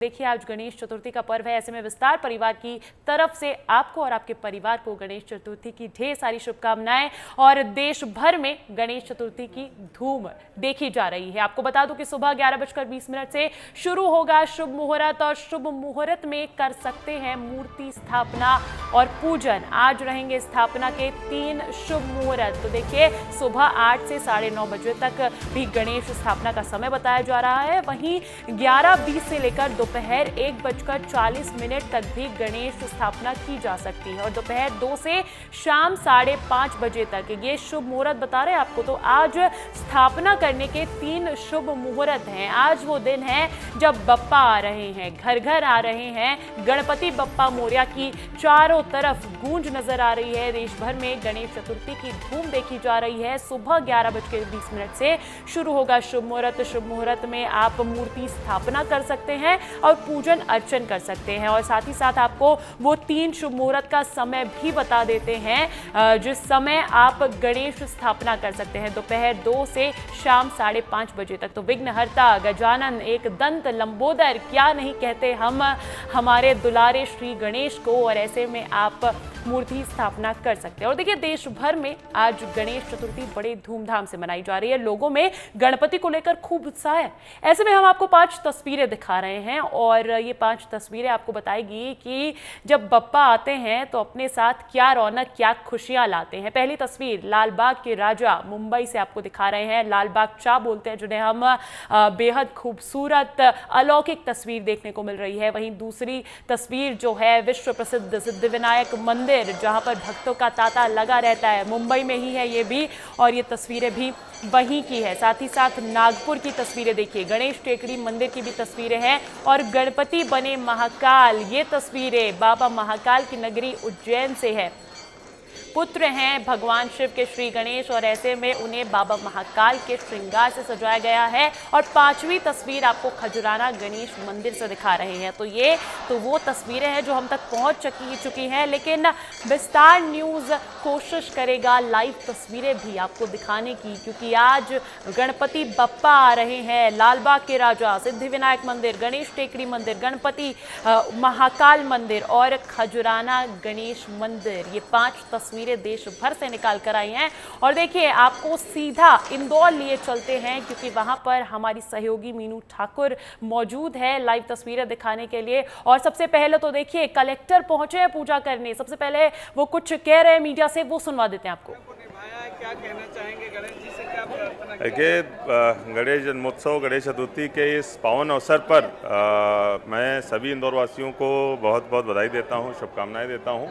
देखिए, आज गणेश चतुर्थी का पर्व है। ऐसे में विस्तार परिवार की तरफ से आपको और आपके परिवार को गणेश चतुर्थी की ढेर सारी शुभकामनाएं। और देश भर में गणेश चतुर्थी की धूम देखी जा रही है। आपको बता दूं कि सुबह 11:20 से शुरू होगा शुभ मुहूर्त, और शुभ मुहूर्त में कर सकते हैं मूर्ति स्थापना और पूजन। आज रहेंगे स्थापना के 3 शुभ मुहूर्त। तो देखिए, सुबह 8 से 9:30 बजे तक भी गणेश स्थापना का समय बताया जा रहा है। वहीं 11:20 से लेकर दोपहर 1:40 तक भी गणेश स्थापना की जा सकती है, और दोपहर 2 से शाम 5:30 बजे तक ये शुभ मुहूर्त बता रहे हैं आपको। तो आज स्थापना करने के 3 शुभ मुहूर्त हैं। आज वो दिन है जब बप्पा आ रहे हैं, घर घर आ रहे हैं। गणपति बप्पा मोरया की चारों तरफ गूंज नजर आ रही है। देश भर में गणेश चतुर्थी की धूम देखी जा रही है। सुबह 11:20 से शुरू होगा शुभ मुहूर्त। शुभ मुहूर्त में आप मूर्ति स्थापना कर सकते हैं और पूजन अर्चन कर सकते हैं। और साथ ही साथ आपको वो 3 शुभ मुहूर्त का समय भी बता देते हैं जिस समय आप गणेश स्थापना कर सकते हैं। दोपहर 2 से शाम 5:30 बजे तक। तो विघ्नहर्ता, गजानन, एक दंत लंबोदर, क्या नहीं कहते हम हमारे दुलारे श्री गणेश को। और ऐसे में आप मूर्ति स्थापना कर सकते हैं। और देखिए, देश भर में आज गणेश चतुर्थी बड़े धूमधाम से मनाई जा रही है। लोगों में गणपति को लेकर खूब उत्साह है। ऐसे में हम आपको 5 तस्वीरें दिखा रहे हैं, और ये 5 तस्वीरें आपको बताएगी कि जब बप्पा आते हैं तो अपने साथ क्या रौनक, क्या खुशियां लाते हैं। पहली तस्वीर लालबाग के राजा मुंबई से आपको दिखा रहे हैं। लालबाग चा बोलते हैं जिन्हें हम। बेहद खूबसूरत अलौकिक तस्वीर देखने को मिल रही है। वहीं दूसरी तस्वीर जो है विश्व प्रसिद्ध सिद्धिविनायक मंदिर, जहां पर भक्तों का तांता लगा रहता है। मुंबई में ही है ये भी, और ये तस्वीरें भी वहीं की है। साथ ही साथ नागपुर की तस्वीरें देखिए, गणेश टेकड़ी मंदिर की भी तस्वीरें हैं। और गणपति बने महाकाल, ये तस्वीरें बाबा महाकाल की नगरी उज्जैन से है। पुत्र हैं भगवान शिव के श्री गणेश, और ऐसे में उन्हें बाबा महाकाल के श्रृंगार से सजाया गया है। और 5वीं तस्वीर आपको खजुराना गणेश मंदिर से दिखा रहे हैं। तो ये तो वो तस्वीरें हैं जो हम तक पहुंच चुकी हैं, लेकिन विस्तार न्यूज़ कोशिश करेगा लाइव तस्वीरें भी आपको दिखाने की, क्योंकि आज गणपति बप्पा आ रहे हैं। लालबाग के राजा, सिद्धिविनायक मंदिर, गणेश टेकड़ी मंदिर, गणपति महाकाल मंदिर और खजुराना गणेश मंदिर, ये 5 तस्वीरें देश भर से निकाल कर आई हैं। और देखिए, आपको सीधा इंदौर लिए चलते हैं, क्योंकि वहां पर हमारी सहयोगी मीनू ठाकुर मौजूद है लाइव तस्वीरें दिखाने के लिए। और सबसे पहले तो देखिए, कलेक्टर पहुंचे हैं पूजा करने। सबसे पहले वो कुछ कह रहे हैं मीडिया से, वो सुनवा देते हैं आपको। क्या कहना चाहेंगे गणेश जी से, क्या प्रार्थना? देखिए, गणेश जन्मोत्सव, गणेश चतुर्थी के इस पावन अवसर पर मैं सभी इंदौर वासियों को बहुत बहुत बधाई देता हूं, शुभकामनाएं देता हूं।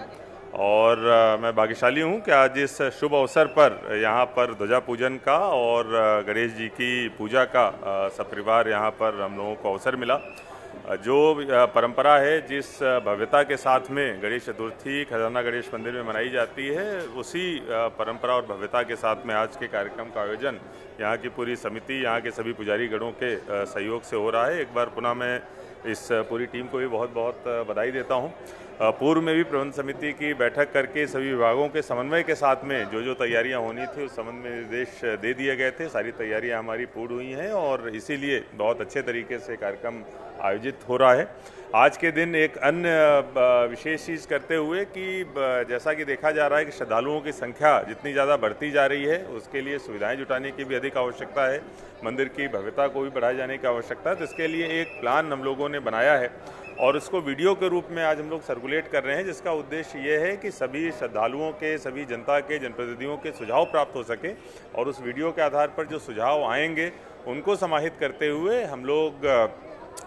और मैं भाग्यशाली हूं कि आज इस शुभ अवसर पर यहां पर ध्वजा पूजन का और गणेश जी की पूजा का सपरिवार यहां पर हम लोगों को अवसर मिला। जो परंपरा है, जिस भव्यता के साथ में गणेश चतुर्थी खजाना गणेश मंदिर में मनाई जाती है, उसी परंपरा और भव्यता के साथ में आज के कार्यक्रम का आयोजन यहाँ की पूरी समिति, यहाँ के सभी पुजारी गणों के सहयोग से हो रहा है। एक बार पुनः मैं इस पूरी टीम को भी बहुत बहुत बधाई देता हूँ। पूर्व में भी प्रबंध समिति की बैठक करके सभी विभागों के समन्वय के साथ में जो तैयारियां होनी थी, उस संबंध में निर्देश दे दिए गए थे। सारी तैयारियां हमारी पूर्ण हुई हैं, और इसीलिए बहुत अच्छे तरीके से कार्यक्रम आयोजित हो रहा है। आज के दिन एक अन्य विशेष चीज़ करते हुए कि जैसा कि देखा जा रहा है कि श्रद्धालुओं की संख्या जितनी ज़्यादा बढ़ती जा रही है, उसके लिए सुविधाएं जुटाने की भी अधिक आवश्यकता है। मंदिर की भव्यता को भी बढ़ाए जाने की आवश्यकता है। तो इसके लिए एक प्लान हम लोगों ने बनाया है, और इसको वीडियो के रूप में आज हम लोग सर्कुलेट कर रहे हैं, जिसका उद्देश्य ये है कि सभी श्रद्धालुओं के, सभी जनता के, जनप्रतिनिधियों के सुझाव प्राप्त हो सके। और उस वीडियो के आधार पर जो सुझाव आएंगे, उनको समाहित करते हुए हम लोग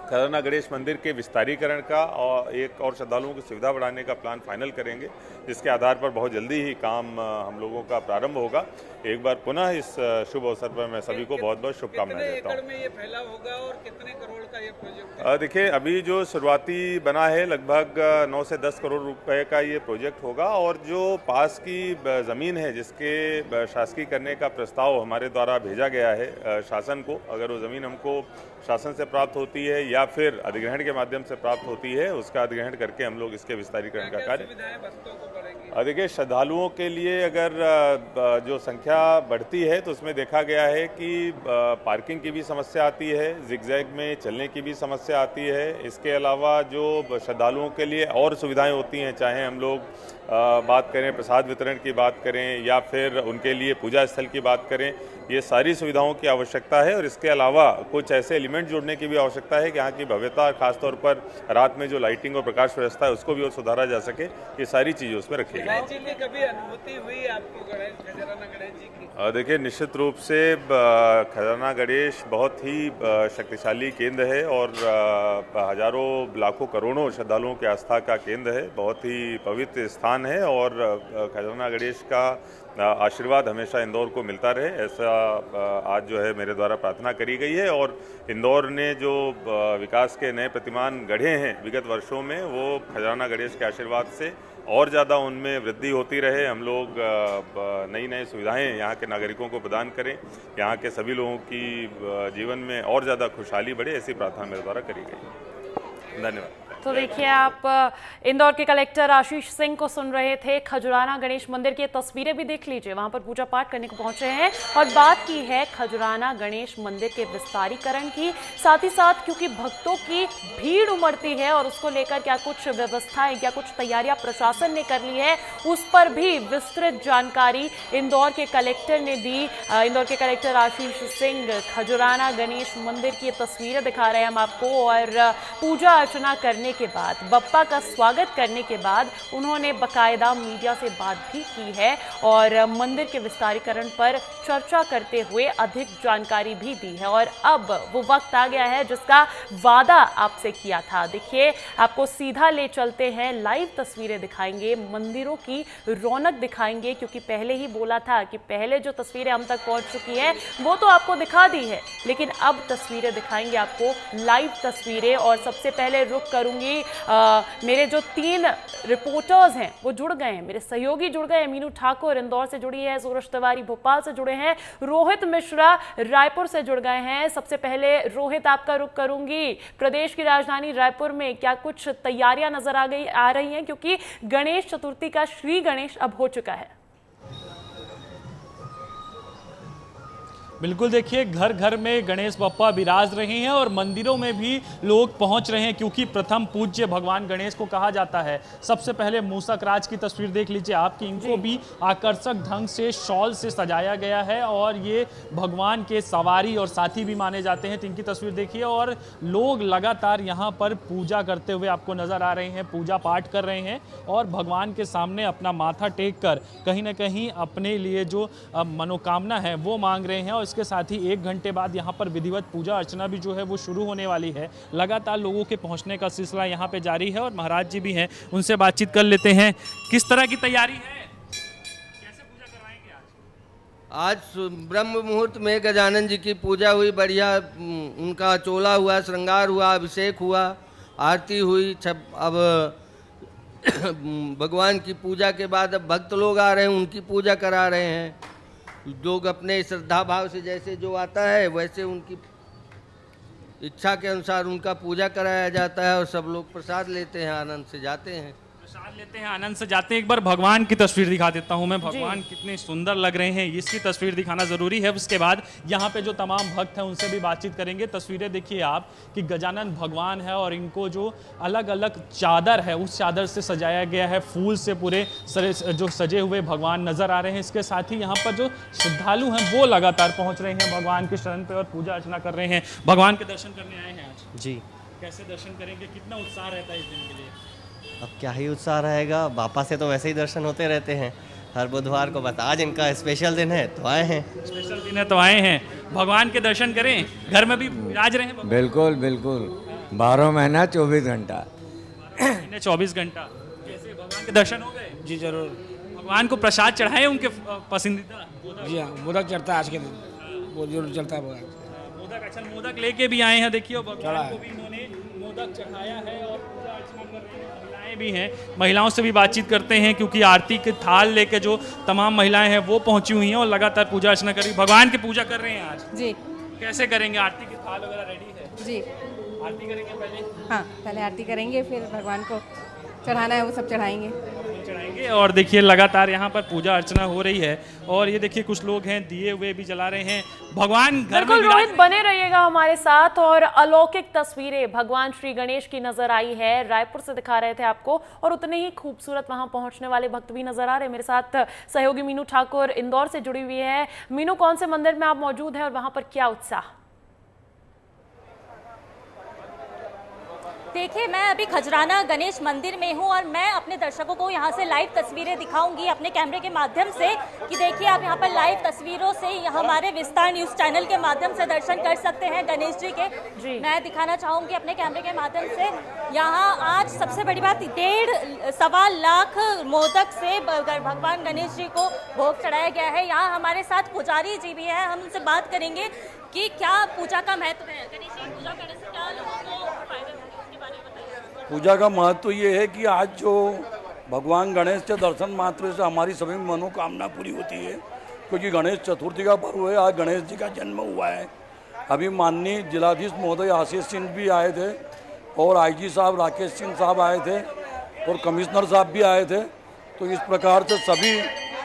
खजाना गणेश मंदिर के विस्तारीकरण का और श्रद्धालुओं की सुविधा बढ़ाने का प्लान फाइनल करेंगे, जिसके आधार पर बहुत जल्दी ही काम हम लोगों का प्रारंभ होगा। एक बार पुनः इस शुभ अवसर पर मैं सभी को बहुत बहुत शुभकामनाएं देता हूँ। कितने एकड़ में ये फैला होगा और कितने करोड़ का ये प्रोजेक्ट है? देखिए, अभी जो शुरुआती बना है, लगभग 9 से 10 करोड़ रुपए का ये प्रोजेक्ट होगा। और जो पास की ज़मीन है, जिसके शासकीय करने का प्रस्ताव हमारे द्वारा भेजा गया है शासन को, अगर वो ज़मीन हमको शासन से प्राप्त होती है या या फिर अधिग्रहण के माध्यम से प्राप्त होती है, उसका अधिग्रहण करके हम लोग इसके विस्तारीकरण का कार्य। सुविधाएं भक्तों को बढ़ेंगी? देखिए, श्रद्धालुओं के लिए अगर जो संख्या बढ़ती है तो उसमें देखा गया है कि पार्किंग की भी समस्या आती है, जिगजैग में चलने की भी समस्या आती है। इसके अलावा जो श्रद्धालुओं के लिए और सुविधाएं होती हैं, चाहे हम लोग बात करें प्रसाद वितरण की बात करें या फिर उनके लिए पूजा स्थल की बात करें, ये सारी सुविधाओं की आवश्यकता है। और इसके अलावा कुछ ऐसे एलिमेंट जोड़ने की भी आवश्यकता है कि यहाँ की भव्यता, खासतौर पर रात में जो लाइटिंग और प्रकाश व्यवस्था है उसको भी और सुधारा जा सके। ये सारी चीज़ें उसमें रखी गई। गणेश जी की कभी अनुभूति हुई आपको खजाना गणेश जी की? देखिए, निश्चित रूप से खजाना गणेश बहुत ही शक्तिशाली केंद्र है और हजारों लाखों करोड़ों श्रद्धालुओं की आस्था का केंद्र है, बहुत ही पवित्र स्थान है और खजाना गणेश का आशीर्वाद हमेशा इंदौर को मिलता रहे, ऐसा आज जो है मेरे द्वारा प्रार्थना करी गई है। और इंदौर ने जो विकास के नए प्रतिमान गढ़े हैं विगत वर्षों में, वो खजाना गणेश के आशीर्वाद से और ज़्यादा उनमें वृद्धि होती रहे। हम लोग नई नई सुविधाएं यहाँ के नागरिकों को प्रदान करें, यहाँ के सभी लोगों की जीवन में और ज़्यादा खुशहाली बढ़े, ऐसी प्रार्थना मेरे द्वारा करी गई। धन्यवाद। तो देखिए, आप इंदौर के कलेक्टर आशीष सिंह को सुन रहे थे। खजुराना गणेश मंदिर की तस्वीरें भी देख लीजिए, वहां पर पूजा पाठ करने को पहुंचे हैं और बात की है खजुराना गणेश मंदिर के विस्तारीकरण की। साथ ही साथ क्योंकि भक्तों की भीड़ उमड़ती है और उसको लेकर क्या कुछ व्यवस्थाएं, क्या कुछ तैयारियां प्रशासन ने कर ली है, उस पर भी विस्तृत जानकारी इंदौर के कलेक्टर ने दी। इंदौर के कलेक्टर आशीष सिंह खजुराना गणेश मंदिर की तस्वीरें दिखा रहे हैं हम आपको। और पूजा अर्चना करने के बाद, बप्पा का स्वागत करने के बाद उन्होंने बकायदा मीडिया से बात भी की है और मंदिर के विस्तारीकरण पर चर्चा करते हुए अधिक जानकारी भी दी है। और अब वो वक्त आ गया है जिसका वादा आपसे किया था। देखिए, आपको सीधा ले चलते हैं, लाइव तस्वीरें दिखाएंगे, मंदिरों की रौनक दिखाएंगे, क्योंकि पहले ही बोला था कि पहले जो तस्वीरें हम तक पहुंच चुकी हैं वो तो आपको दिखा दी है, लेकिन अब तस्वीरें दिखाएंगे आपको, लाइव तस्वीरें। और सबसे पहले रुक करूंगी, मेरे जो 3 रिपोर्टर्स हैं वो जुड़ गए हैं, मेरे सहयोगी जुड़ गए हैं। मीनू ठाकुर इंदौर से जुड़ी है, सूरज तिवारी भोपाल से जुड़े हैं, रोहित मिश्रा रायपुर से जुड़ गए हैं। सबसे पहले रोहित, आपका रुख करूंगी, प्रदेश की राजधानी रायपुर में क्या कुछ तैयारियां नजर आ रही हैं, क्योंकि गणेश चतुर्थी का श्री गणेश अब हो चुका है। बिल्कुल, देखिए, घर घर में गणेश बप्पा विराज रहे हैं और मंदिरों में भी लोग पहुंच रहे हैं, क्योंकि प्रथम पूज्य भगवान गणेश को कहा जाता है। सबसे पहले मूसक राज की तस्वीर देख लीजिए आपकी, इनको भी आकर्षक ढंग से शॉल से सजाया गया है और ये भगवान के सवारी और साथी भी माने जाते हैं। तो इनकी तस्वीर देखिए और लोग लगातार यहाँ पर पूजा करते हुए आपको नजर आ रहे हैं, पूजा पाठ कर रहे हैं और भगवान के सामने अपना माथा टेक कर कहीं ना कहीं अपने लिए जो मनोकामना है वो मांग रहे हैं। और इसके साथ ही 1 घंटे बाद यहाँ पर विधिवत पूजा अर्चना भी जो है वो शुरू होने वाली है। लगातार लोगों के पहुँचने का सिलसिला यहाँ पे जारी है और महाराज जी भी हैं, उनसे बातचीत कर लेते हैं। किस तरह की तैयारी है, कैसे पूजा करवाएंगे आज? आज ब्रह्म मुहूर्त में गजानन जी की पूजा हुई, बढ़िया उनका चोला हुआ, श्रृंगार हुआ, अभिषेक हुआ, आरती हुई। अब भगवान की पूजा के बाद अब भक्त लोग आ रहे हैं, उनकी पूजा करा रहे हैं। लोग अपने श्रद्धा भाव से जैसे जो आता है वैसे उनकी इच्छा के अनुसार उनका पूजा कराया जाता है और सब लोग प्रसाद लेते हैं, आनंद से जाते हैं। प्रसाद लेते हैं, आनंद से जाते हैं। एक बार भगवान की तस्वीर दिखा देता हूं मैं, भगवान कितने सुंदर लग रहे हैं, इसकी तस्वीर दिखाना जरूरी है। उसके बाद यहाँ पे जो तमाम भक्त हैं उनसे भी बातचीत करेंगे। तस्वीरें देखिए आप कि गजानन भगवान है और इनको जो अलग अलग चादर है उस चादर से सजाया गया है, फूल से पूरे जो सजे हुए भगवान नजर आ रहे हैं। इसके साथ ही यहाँ पर जो श्रद्धालु हैं वो लगातार पहुँच रहे हैं भगवान के शरण पे और पूजा अर्चना कर रहे हैं। भगवान के दर्शन करने आए हैं आज जी। कैसे दर्शन करेंगे, कितना उत्साह रहता है इस दिन के लिए? अब क्या ही उत्साह रहेगा, बापा से तो वैसे ही दर्शन होते रहते हैं हर बुधवार को, बस आज इनका स्पेशल दिन है तो आए हैं। स्पेशल दिन है तो आए हैं, भगवान के दर्शन करें। घर में भी विराज रहे हैं? बिल्कुल बिल्कुल, 12 महीना 24 घंटा 24 घंटा। कैसे भगवान के दर्शन हो गए? जी जरूर। भगवान को प्रसाद चढ़ाए उनके पसंदीदा? जी हाँ, मोदक चढ़ता है आज के दिन, वो जरूर चलता है मोदक। अच्छा, मोदक लेके भी आए हैं, देखिए भगवान को भी इन्होंने मोदक चढ़ाया है और पूजा अर्चना कर रहे हैं। महिलाएं भी हैं, महिलाओं से भी बातचीत करते हैं, क्योंकि आरती के थाल लेके जो तमाम महिलाएं हैं वो पहुंची हुई हैं और लगातार पूजा अर्चना करी। भगवान की पूजा कर रहे हैं आज? जी। कैसे करेंगे? आरती के थाल वगैरह रेडी है? जी। आरती करेंगे पहले? हाँ, पहले आरती करेंगे, फिर भगवान को चढ़ाना है वो सब चढ़ाएंगे। चढ़ाएंगे। और देखिए लगातार यहाँ पर पूजा अर्चना हो रही है और ये देखिए कुछ लोग हैं दिए हुए भी जला रहे हैं। भगवान घर में बिल्कुल रोहित बने रहिएगा हमारे साथ। और अलौकिक तस्वीरें भगवान श्री गणेश की नजर आई है, रायपुर से दिखा रहे थे आपको, और उतने ही खूबसूरत वहां पहुंचने वाले भक्त भी नजर आ रहे हैं। मेरे साथ सहयोगी मीनू ठाकुर इंदौर से जुड़ी हुई है। मीनू, कौन से मंदिर में आप मौजूद हैं और वहां पर क्या उत्साह? देखिए, मैं अभी खजराना गणेश मंदिर में हूं और मैं अपने दर्शकों को यहां से लाइव तस्वीरें दिखाऊंगी अपने कैमरे के माध्यम से कि देखिए आप यहां पर लाइव तस्वीरों से हमारे विस्तार न्यूज़ चैनल के माध्यम से दर्शन कर सकते हैं गणेश जी के। मैं दिखाना चाहूंगी अपने कैमरे के माध्यम से यहां आज सबसे बड़ी बात 1.5-1.25 लाख मोदक से भगवान गणेश जी को भोग चढ़ाया गया है। यहाँ हमारे साथ पुजारी जी भी है, हम उनसे बात करेंगे कि क्या पूजा का महत्व है। गणेश जी पूजा करने से क्या लोगों को फायदा है? पूजा का महत्व ये है कि आज जो भगवान गणेश के दर्शन मात्र से हमारी सभी मनोकामना पूरी होती है, क्योंकि गणेश चतुर्थी का पर्व है। आज गणेश जी का जन्म हुआ है। अभी माननीय जिलाधीश महोदय आशीष सिंह भी आए थे और आईजी साहब राकेश सिंह साहब आए थे और कमिश्नर साहब भी आए थे। तो इस प्रकार से सभी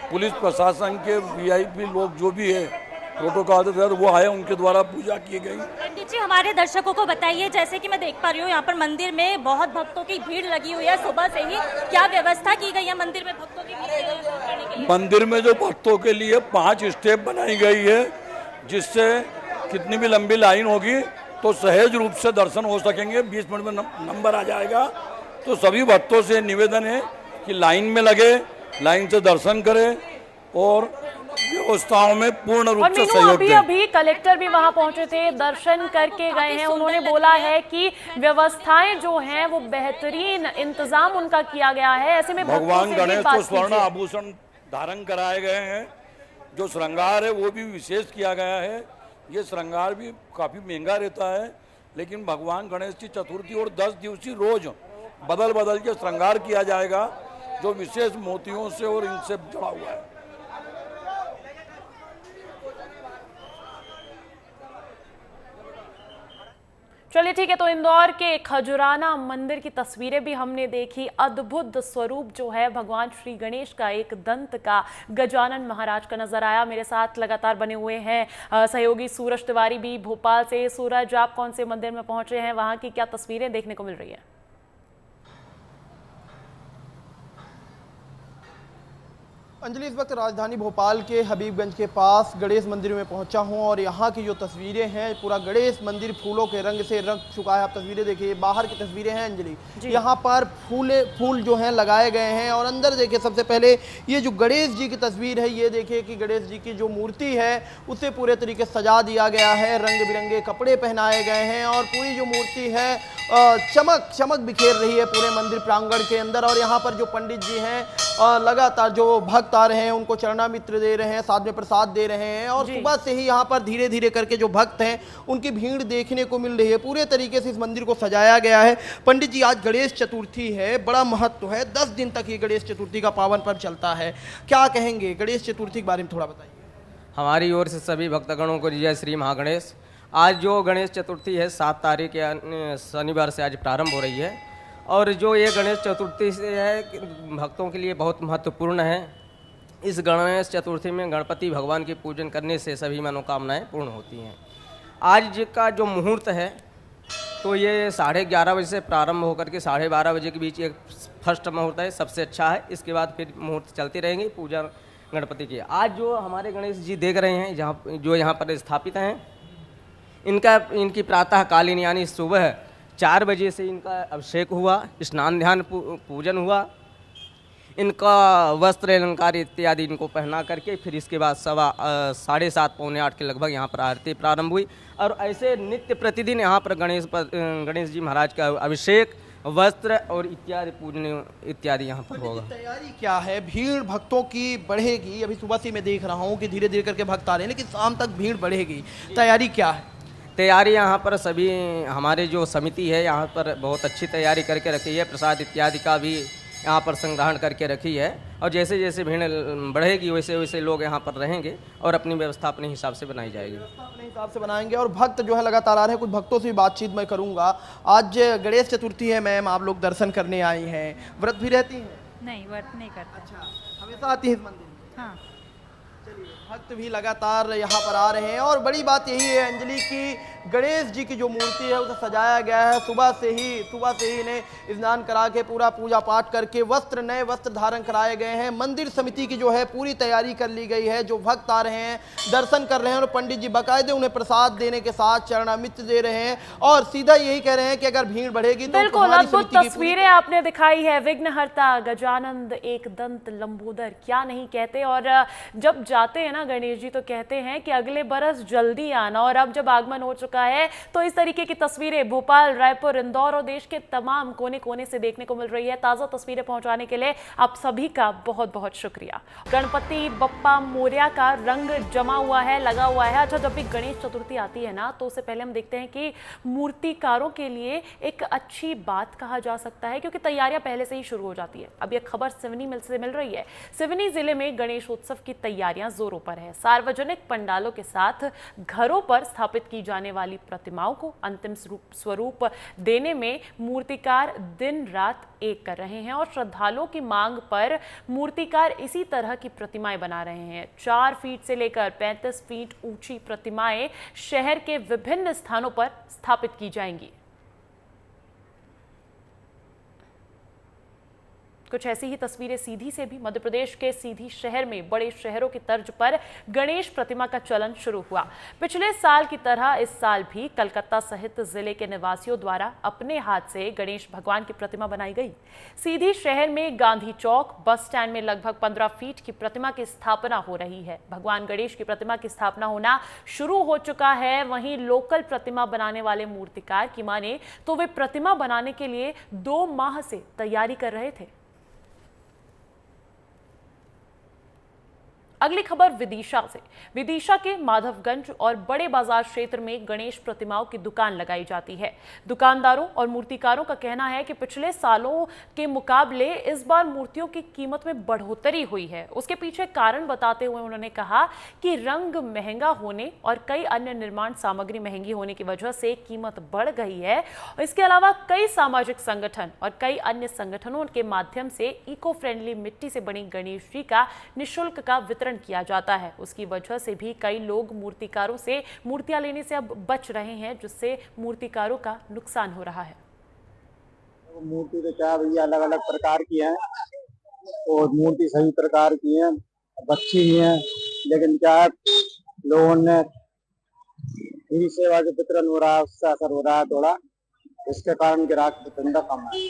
पुलिस प्रशासन के वीआईपी लोग जो भी है प्रोटोकॉल के तहत वो आए, उनके द्वारा पूजा की गई। पंडित जी, हमारे दर्शकों को बताइए, जैसे कि मैं देख पा रही हूँ यहाँ पर मंदिर में बहुत भक्तों की भीड़ लगी हुई है सुबह से ही, क्या व्यवस्था की गई है मंदिर में भक्तों की भीड़ करने के लिए? मंदिर में जो भक्तों के लिए 5 स्टेप बनाई गई है, जिससे कितनी भी लंबी लाइन होगी तो सहज रूप से दर्शन हो सकेंगे। 20 मिनट में नंबर आ जाएगा। तो सभी भक्तों से निवेदन है कि लाइन में लगे, लाइन से दर्शन करें और व्यवस्थाओं में पूर्ण रूप से सहयोग दें। अभी कलेक्टर भी वहां पहुंचे थे, दर्शन करके गए हैं। उन्होंने बोला है कि व्यवस्थाएं जो हैं वो बेहतरीन इंतजाम उनका किया गया है। ऐसे में भगवान गणेश को स्वर्ण आभूषण धारण कराए गए हैं। जो श्रृंगार है वो भी विशेष किया गया है। ये श्रृंगार भी काफी महंगा रहता है, लेकिन भगवान गणेश की चतुर्थी और 10 दिवसीय रोज बदल बदल के श्रृंगार किया जाएगा, जो विशेष मोतियों से और इनसे जुड़ा हुआ है। चलिए ठीक है, तो इंदौर के खजुराना मंदिर की तस्वीरें भी हमने देखी। अद्भुत स्वरूप जो है भगवान श्री गणेश का, एक दंत का गजानन महाराज का नजर आया। मेरे साथ लगातार बने हुए हैं सहयोगी सूरज तिवारी भी भोपाल से। सूरज, आप कौन से मंदिर में पहुंचे हैं, वहां की क्या तस्वीरें देखने को मिल रही है? अंजलि, इस वक्त राजधानी भोपाल के हबीबगंज के पास गणेश मंदिर में पहुंचा हूं और यहां की जो तस्वीरें हैं, पूरा गणेश मंदिर फूलों के रंग से रंग चुका है। आप तस्वीरें देखिए, बाहर की तस्वीरें हैं अंजलि, यहां पर फूल जो हैं लगाए गए हैं। और अंदर देखिए, सबसे पहले ये जो गणेश जी की तस्वीर है, ये देखिए कि गणेश जी की जो मूर्ति है उसे पूरे तरीके से सजा दिया गया है, रंग बिरंगे कपड़े पहनाए गए हैं और पूरी जो मूर्ति है चमक बिखेर रही है पूरे मंदिर प्रांगण के अंदर। और यहाँ पर जो पंडित जी हैं लगातार जो भक्त आ रहे हैं उनको चरणामित्र दे रहे हैं, साथ में प्रसाद दे रहे हैं। और सुबह से ही यहाँ पर धीरे धीरे करके जो भक्त हैं उनकी भीड़ देखने को मिल रही है। पूरे तरीके से इस मंदिर को सजाया गया है। पंडित जी, आज गणेश चतुर्थी है, बड़ा महत्व है, 10 दिन तक ये गणेश चतुर्थी का पावन पर्व चलता है, क्या कहेंगे गणेश चतुर्थी के बारे में थोड़ा बताइए। हमारी ओर से सभी भक्तगणों को जय श्री महागणेश। आज जो गणेश चतुर्थी है 7 तारीख शनिवार से आज प्रारंभ हो रही है और जो ये गणेश चतुर्थी से है भक्तों के लिए बहुत महत्वपूर्ण है। इस गणेश चतुर्थी में गणपति भगवान की पूजन करने से सभी मनोकामनाएं पूर्ण होती हैं। आज का जो मुहूर्त है तो ये 11:30 बजे से प्रारंभ होकर के 12:30 बजे के बीच एक फर्स्ट मुहूर्त है, सबसे अच्छा है। इसके बाद फिर मुहूर्त चलती रहेंगी पूजा गणपति की। आज जो हमारे गणेश जी देख रहे हैं जो यहाँ पर स्थापित हैं, इनकी प्रातः कालीन यानी सुबह 4 बजे से इनका अभिषेक हुआ, स्नान ध्यान पूजन हुआ, इनका वस्त्र अलंकार इत्यादि इनको पहना करके फिर इसके बाद 7:30 पौने 8 के लगभग यहाँ पर आरती प्रारंभ हुई। और ऐसे नित्य प्रतिदिन यहाँ पर गणेश जी महाराज का अभिषेक, वस्त्र और इत्यादि पूजन इत्यादि यहाँ पर होगा। तैयारी क्या है? भीड़ भक्तों की बढ़ेगी, अभी सुबह से मैं देख रहा हूँ कि धीरे धीरे करके भक्त आ रहे हैं, लेकिन शाम तक भीड़ बढ़ेगी, तैयारी क्या है? तैयारी यहाँ पर सभी हमारे जो समिति है यहाँ पर बहुत अच्छी तैयारी करके रखी है। प्रसाद इत्यादि का भी यहाँ पर संग्रहण करके रखी है और जैसे जैसे भीड़ बढ़ेगी वैसे वैसे लोग यहाँ पर रहेंगे और अपनी व्यवस्था अपने हिसाब से बनाई जाएगी। अपने हिसाब से बनाएंगे। और भक्त जो है लगातार आ रहे हैं, कुछ भक्तों से भी बातचीत मैं करूंगा। आज गणेश चतुर्थी है मैम, आप लोग दर्शन करने आई हैं, व्रत भी रहती हैं? नहीं, व्रत नहीं करते। अच्छा, हमेशा आती हैं इस मंदिर में? हाँ। चलिए, भक्त भी लगातार यहाँ पर आ रहे हैं। और बड़ी बात यही है अंजलि की गणेश जी की जो मूर्ति है उसे सजाया गया है। सुबह से ही इन्हें स्नान करा के पूरा पूजा पाठ करके नए वस्त्र धारण कराए गए हैं। मंदिर समिति की जो है पूरी तैयारी कर ली गई है। जो भक्त आ रहे हैं, दर्शन कर रहे हैं, और पंडित जी बाकायदे उन्हें प्रसाद देने के साथ चरणामृत दे रहे हैं और सीधा यही कह रहे हैं कि अगर भीड़ बढ़ेगी तो बिल्कुल अद्भुत तस्वीरें आपने दिखाई है। विघ्नहर्ता गजानंद एक दंत लंबोदर, क्या नहीं कहते। और जब जाते हैं ना गणेश जी तो कहते हैं कि अगले बरस जल्दी आना। और अब जब आगमन हो चुका है तो इस तरीके की तस्वीरें भोपाल, रायपुर, इंदौर और देश के तमाम कोने कोने से देखने को मिल रही है। ताजा तस्वीरें पहुंचाने के लिए आप सभी का बहुत बहुत शुक्रिया। गणपति बप्पा मोरया का रंग जमा हुआ है, लगा हुआ है। अच्छा, जब भी गणेश चतुर्थी आती है ना तो उससे पहले हम देखते हैं कि मूर्तिकारों के लिए एक अच्छी बात कहा जा सकता है, क्योंकि तैयारियां पहले से ही शुरू हो जाती है। अब यह खबर सिवनी से मिल रही है। सिवनी जिले में गणेश उत्सव की तैयारियां जोरों पर है। सार्वजनिक पंडालों के साथ घरों पर स्थापित की जाने वाली प्रतिमाओं को अंतिम स्वरूप देने में मूर्तिकार दिन रात एक कर रहे हैं। और श्रद्धालुओं की मांग पर मूर्तिकार इसी तरह की प्रतिमाएं बना रहे हैं। 4 फीट से लेकर 35 फीट ऊंची प्रतिमाएं शहर के विभिन्न स्थानों पर स्थापित की जाएंगी। कुछ ऐसी ही तस्वीरें सीधी से भी मध्य प्रदेश के सीधी शहर में बड़े शहरों की तर्ज पर गणेश प्रतिमा का चलन शुरू हुआ। पिछले साल की तरह इस साल भी कलकत्ता सहित जिले के निवासियों द्वारा अपने हाथ से गणेश भगवान की प्रतिमा बनाई गई। सीधी शहर में गांधी चौक बस स्टैंड में लगभग 15 फीट की प्रतिमा की स्थापना हो रही है। भगवान गणेश की प्रतिमा की स्थापना होना शुरू हो चुका है। वहीं लोकल प्रतिमा बनाने वाले मूर्तिकार की माने तो वे प्रतिमा बनाने के लिए 2 माह से तैयारी कर रहे थे। अगली खबर विदिशा से। विदिशा के माधवगंज और बड़े बाजार क्षेत्र में गणेश प्रतिमाओं की दुकान लगाई जाती है। दुकानदारों और मूर्तिकारों का कहना है कि पिछले सालों के मुकाबले इस बार मूर्तियों की कीमत में बढ़ोतरी हुई है। उसके पीछे कारण बताते हुए उन्होंने कहा कि रंग महंगा होने और कई अन्य निर्माण सामग्री महंगी होने की वजह से कीमत बढ़ गई है। इसके अलावा कई सामाजिक संगठन और कई अन्य संगठनों के माध्यम से इको फ्रेंडली मिट्टी से बनी गणेश जी का निःशुल्क का वितरण किया जाता है। उसकी वजह से भी कई लोग मूर्तिकारों से मूर्तियां लेने से अब बच रहे हैं, जिससे मूर्तिकारों का नुकसान हो रहा है। मूर्ति तो क्या भैया अलग अलग प्रकार की हैं और मूर्ति सभी प्रकार की हैं, अच्छी भी हैं, लेकिन क्या है लोगों ने फ्री सेवा के वितरण हो रहा है, उससे असर हो रहा है थोड़ा, इसके कारण ग्राहक धंधा कम है।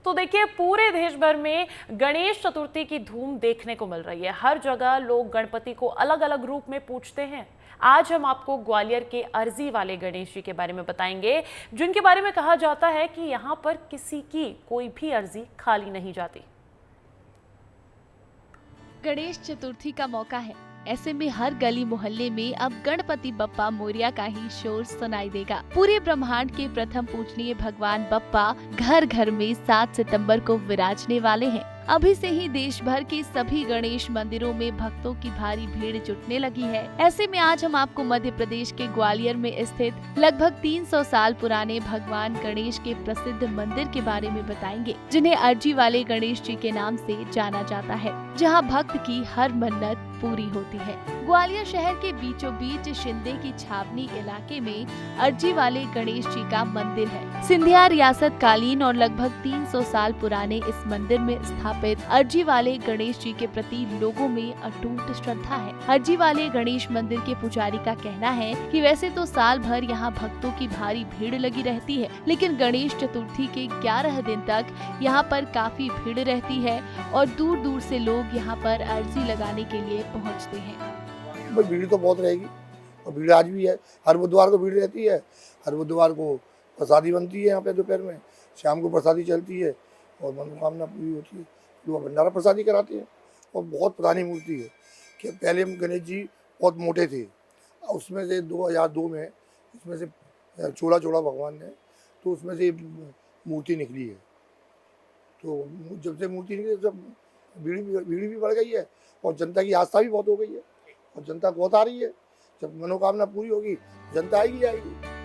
तो देखिए, पूरे देश भर में गणेश चतुर्थी की धूम देखने को मिल रही है। हर जगह लोग गणपति को अलग अलग रूप में पूजते हैं। आज हम आपको ग्वालियर के अर्जी वाले गणेश जी के बारे में बताएंगे, जिनके बारे में कहा जाता है कि यहाँ पर किसी की कोई भी अर्जी खाली नहीं जाती। गणेश चतुर्थी का मौका है, ऐसे में हर गली मोहल्ले में अब गणपति बप्पा मोरया का ही शोर सुनाई देगा। पूरे ब्रह्मांड के प्रथम पूजनीय भगवान बप्पा घर घर में 7 सितंबर को विराजने वाले हैं। अभी से ही देश भर के सभी गणेश मंदिरों में भक्तों की भारी भीड़ जुटने लगी है। ऐसे में आज हम आपको मध्य प्रदेश के ग्वालियर में स्थित लगभग 300 साल पुराने भगवान गणेश के प्रसिद्ध मंदिर के बारे में बताएंगे, जिन्हें अर्जी वाले गणेश जी के नाम से जाना जाता है, जहां भक्त की हर मन्नत पूरी होती है। ग्वालियर शहर के बीचों बीच शिंदे की छावनी इलाके में अर्जी वाले गणेश जी का मंदिर है। सिंधिया रियासत कालीन और लगभग 300 साल पुराने इस मंदिर में स्थापित अर्जी वाले गणेश जी के प्रति लोगों में अटूट श्रद्धा है। अर्जी वाले गणेश मंदिर के पुजारी का कहना है कि वैसे तो साल भर यहाँ भक्तों की भारी भीड़ लगी रहती है, लेकिन गणेश चतुर्थी के 11 दिन तक यहाँ पर काफी भीड़ रहती है और दूर दूर से लोग यहाँ पर अर्जी लगाने के लिए पहुँचते हैं। भीड़ तो बहुत रहेगी और भीड़ आज भी है। हर बुधवार को भीड़ रहती है। हर बुधवार को प्रसादी बनती है यहाँ पे, दोपहर में शाम को प्रसादी चलती है और मनोकामना पूरी होती है। लोग भंडारा प्रसादी कराते हैं और बहुत पुरानी मूर्ति है कि पहले गणेश जी बहुत मोटे थे, उसमें से 2002 में इसमें से चोड़ा भगवान ने तो उसमें से मूर्ति निकली है। तो जब से मूर्ति निकली जब भीड़ भी बढ़ गई है और जनता की आस्था भी बहुत हो गई है और जनता बहुत आ रही है। जब मनोकामना पूरी होगी जनता आएगी आएगी।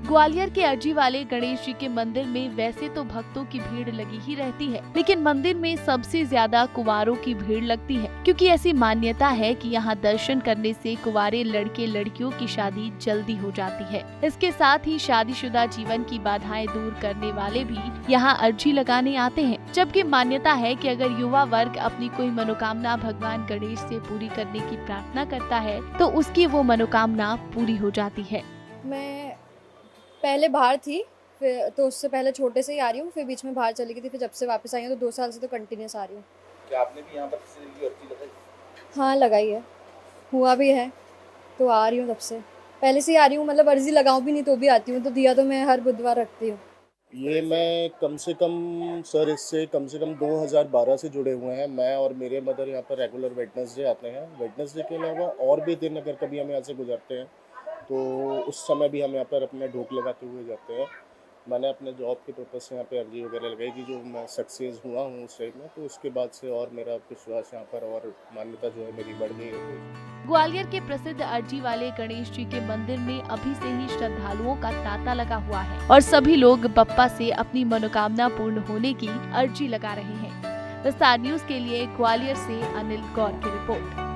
ग्वालियर के अर्जी वाले गणेश जी के मंदिर में वैसे तो भक्तों की भीड़ लगी ही रहती है, लेकिन मंदिर में सबसे ज्यादा कुंवारों की भीड़ लगती है, क्योंकि ऐसी मान्यता है कि यहाँ दर्शन करने से कुंवारे लड़के लड़कियों की शादी जल्दी हो जाती है। इसके साथ ही शादीशुदा जीवन की बाधाएं दूर करने वाले भी यहाँ अर्जी लगाने आते हैं, जबकि मान्यता है कि अगर युवा वर्ग अपनी कोई मनोकामना भगवान गणेश से पूरी करने की प्रार्थना करता है तो उसकी वो मनोकामना पूरी हो जाती है। मैं पहले बाहर थी, फिर तो उससे पहले छोटे से ही आ रही हूँ, फिर बीच में बाहर चली गई थी, फिर जब से वापस आई हूँ तो 2 साल से तो कंटिन्यूस आ रही हूँ। क्या आपने भी यहाँ पर किसी की अर्जी लगाई? हाँ लगाई है, हुआ भी है, तो आ रही हूँ तब से, पहले से ही आ रही हूँ, मतलब अर्जी लगाऊँ भी नहीं तो भी आती हूँ, तो दिया तो मैं हर बुधवार रखती हूँ। ये मैं कम से कम सर इससे कम से कम 2012 से जुड़े हुए हैं। मैं और मेरे मदर यहाँ पर रेगुलर वेडनेसडे आते हैं। वेडनेसडे के अलावा और भी दिन अगर कभी हम यहाँ से गुजरते हैं तो उस समय भी हम यहाँ पर अपने ढोक लगाते हुए जाते हैं। मैंने अपने जॉब के पर्पज़ से यहाँ पे अर्जी वगैरह लगाई कि जो मैं सक्सेस हुआ हूँ उस टाइम में, तो उसके बाद से और मेरा विश्वास यहाँ पर और मान्यता जो है मेरी बढ़ गई है। ग्वालियर के प्रसिद्ध अर्जी वाले गणेश जी के मंदिर में अभी से ही श्रद्धालुओं का तांता लगा हुआ है और सभी लोग बप्पा से अपनी मनोकामना पूर्ण होने की अर्जी लगा रहे हैं। विस्तार न्यूज के लिए ग्वालियर से अनिल गौर की रिपोर्ट।